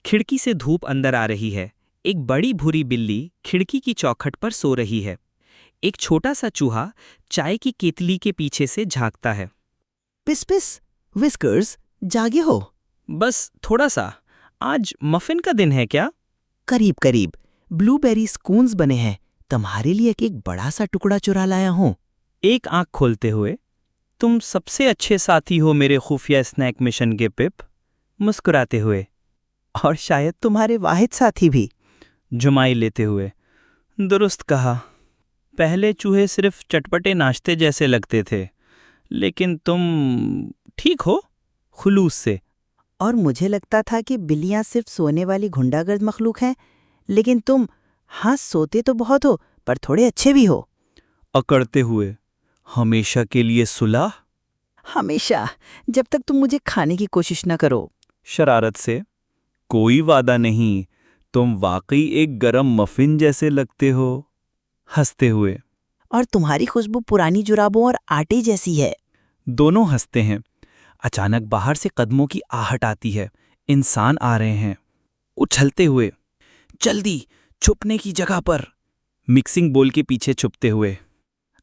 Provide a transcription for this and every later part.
खिड़की से धूप अंदर आ रही है। एक बड़ी भूरी बिल्ली खिड़की की चौखट पर सो रही है। एक छोटा सा चूहा चाय की केतली के पीछे से झांकता है। पिस पिस, विस्कर्स, जागे हो? बस थोड़ा सा। आज मफिन का दिन है क्या? करीब करीब। ब्लूबेरी स्कून्स बने हैं। तुम्हारे लिए एक बड़ा सा टुकड़ा चुरा लाया हूँ। एक आंख खोलते हुए, तुम सबसे अच्छे साथी हो मेरे खुफिया स्नैक मिशन के पिप, मुस्कुराते हुए। और शायद तुम्हारे वाहिद साथी भी। जुमाई लेते हुए, दुरुस्त कहा। पहले चूहे सिर्फ चटपटे नाश्ते जैसे लगते थे, लेकिन तुम ठीक हो, खुलूस से। और मुझे लगता था कि बिल्लियां सिर्फ सोने वाली गुंडागर्द मखलूक हैं, लेकिन तुम, हाँ, सोते तो बहुत हो पर थोड़े अच्छे भी हो। अकड़ते हुए, हमेशा के लिए सुलह? हमेशा, जब तक तुम मुझे खाने की कोशिश न करो। शरारत से, कोई वादा नहीं, तुम वाकई एक गरम मफिन जैसे लगते हो। हंसते हुए, और तुम्हारी खुशबू पुरानी जुराबों और आटे जैसी है। दोनों हंसते हैं। अचानक बाहर से कदमों की आहट आती है। इंसान आ रहे हैं। उछलते हुए, जल्दी, छुपने की जगह पर। मिक्सिंग बोल के पीछे छुपते हुए,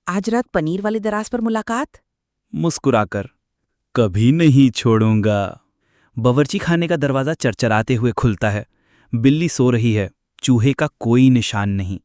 आज रात पनीर वाले दराज पर मुलाकात। मुस्कुराकर, कभी नहीं छोड़ूंगा। बावर्ची खाने का दरवाजा चरचराते हुए खुलता है। बिल्ली सो रही है। चूहे का कोई निशान नहीं।